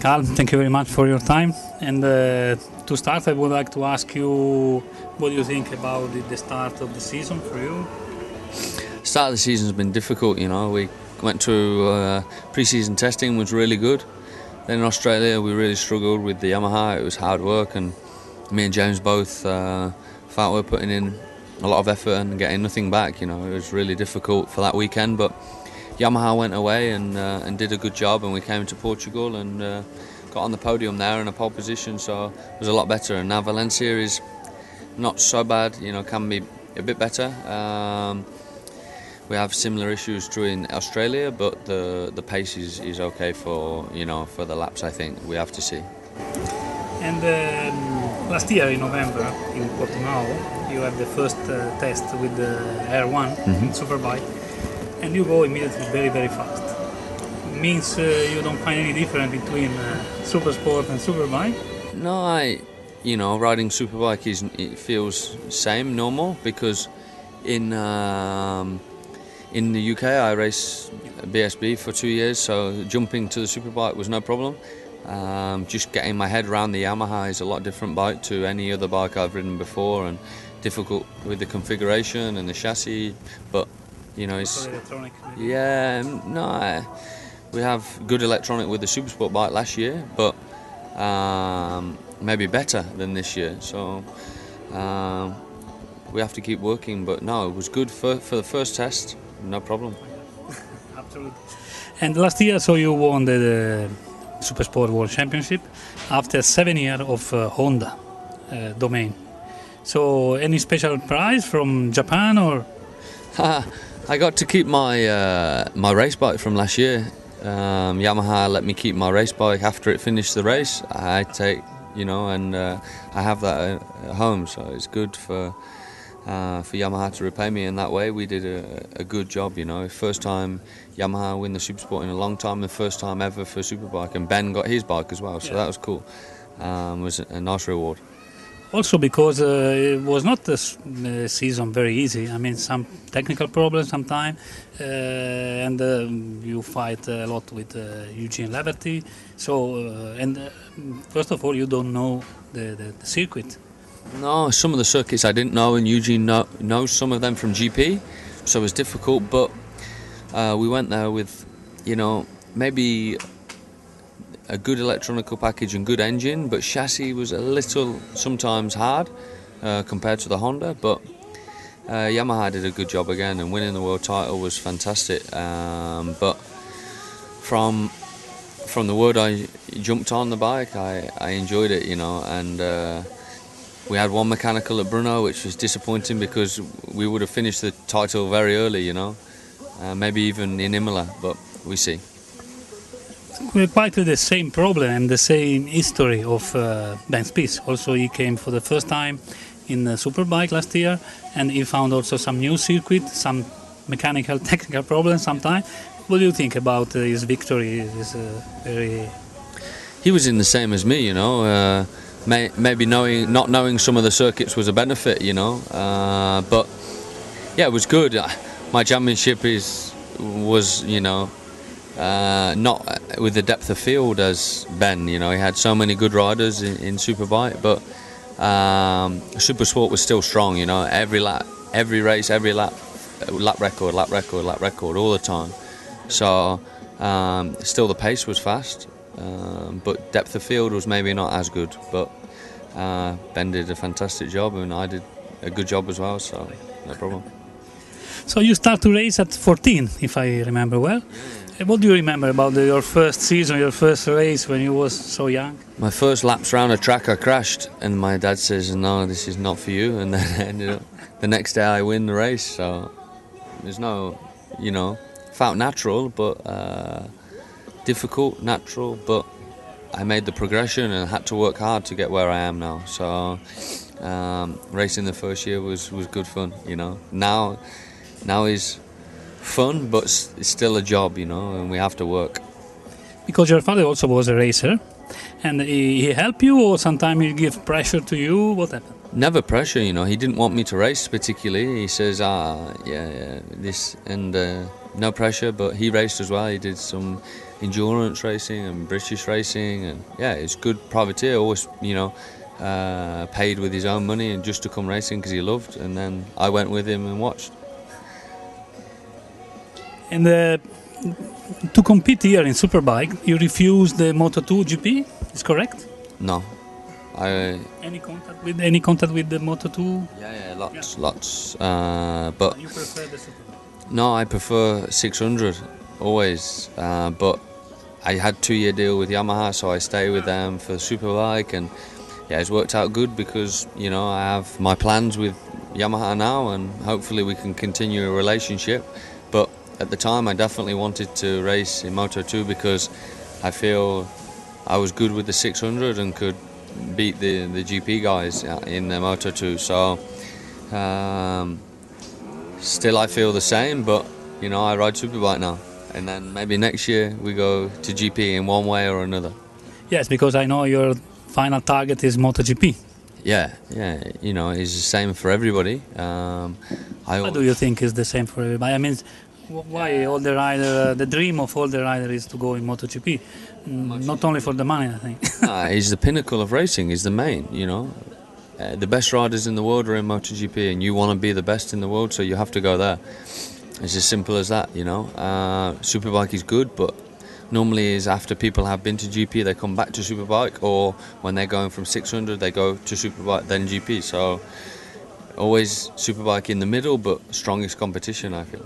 Carl, thank you very much for your time. And to start, I would like to ask you, what do you think about the start of the season for you? Start of the season has been difficult. We went through pre-season testing, was really good. Then in Australia, we really struggled with the Yamaha. It was hard work, and me and James both felt we were putting in a lot of effort and getting nothing back. It was really difficult for that weekend, but Yamaha went away and did a good job, and we came to Portugal and got on the podium there in a pole position, so it was a lot better. And now Valencia is not so bad, can be a bit better. We have similar issues during Australia, but the pace is okay for for the laps. I think we have to see. And last year in November in Portimao, you had the first test with the Air 1 Superbike, and you go immediately very fast. Means you don't find any difference between super sport and Superbike? No, riding Superbike it feels same, normal, because in the UK I raced BSB for 2 years, so jumping to the Superbike was no problem. Just getting my head around the Yamaha is a lot different bike to any other bike I've ridden before, and difficult with the configuration and the chassis, but it's electronic. We have good electronic with the Supersport bike last year, but maybe better than this year, so we have to keep working. But no, it was good for the first test, no problem. Absolutely. And last year, so you won the Supersport World Championship after 7 years of Honda domain. So any special prize from Japan or? I got to keep my race bike from last year. Yamaha let me keep my race bike after it finished the race. I take, and I have that at home, so it's good for Yamaha to repay me in that way. We did a good job, First time Yamaha win the Supersport in a long time, the first time ever for Superbike, and Ben got his bike as well, so that was cool. It was a nice reward. Also because it was not a season very easy. I mean, some technical problems sometimes, and you fight a lot with Eugene Leverty. So, first of all, you don't know the circuit. No, some of the circuits I didn't know, and Eugene knows some of them from GP, so it was difficult. But we went there with, maybe a good electronical package and good engine, but chassis was a little sometimes hard compared to the Honda. But Yamaha did a good job again, and winning the world title was fantastic. But from the word I jumped on the bike, I enjoyed it, and we had one mechanical at Brno, which was disappointing because we would have finished the title very early, maybe even in Imola, but we see. We're quite the same problem and the same history of Ben Spies. Also, he came for the first time in the Superbike last year, and he found also some new circuit, some mechanical, technical problems sometimes. What do you think about his victory? He was in the same as me, maybe not knowing some of the circuits was a benefit, but yeah, it was good. My championship was not with the depth of field as Ben. He had so many good riders in Superbike, but Supersport was still strong. Every lap, every race, every lap record all the time. So still the pace was fast, but depth of field was maybe not as good. But Ben did a fantastic job, and I did a good job as well. So no problem. So you start to race at 14, if I remember well. What do you remember about your first season, your first race when you was so young? My first laps around a track, I crashed, and my dad says, "No, this is not for you." And then ended up the next day I win the race. So there's no, felt natural, but difficult, natural. But I made the progression and had to work hard to get where I am now. So racing the first year was good fun. Now is fun, but it's still a job, and we have to work. Because your father also was a racer, and he helped you, or sometimes he give pressure to you? What happened? Never pressure, He didn't want me to race particularly. He says, this, and no pressure, but he raced as well. He did some endurance racing and British racing, and yeah, it's good privateer. Always, paid with his own money and just to come racing because he loved. And then I went with him and watched. And to compete here in Superbike, you refused the Moto2 GP. Is correct? No, Any contact with the Moto2? Yeah, lots. But You prefer the Superbike? no, I prefer 600 always. But I had 2-year deal with Yamaha, so I stay with them for Superbike, and yeah, it's worked out good because I have my plans with Yamaha now, and hopefully we can continue a relationship. But at the time, I definitely wanted to race in Moto2 because I feel I was good with the 600 and could beat the GP guys in the Moto2. So still I feel the same, but I ride Superbike now, and then maybe next year we go to GP in one way or another. Yes, because I know your final target is MotoGP. Yeah, it's the same for everybody. What do you think is the same for everybody? I mean, why all the rider? The dream of all the rider is to go in MotoGP, not only for the money, I think. It's the pinnacle of racing. It's the main. The best riders in the world are in MotoGP, and you want to be the best in the world, so you have to go there. It's as simple as that. Superbike is good, but normally is after people have been to GP, they come back to Superbike, or when they're going from 600, they go to Superbike, then GP. So always Superbike in the middle, but strongest competition, I feel.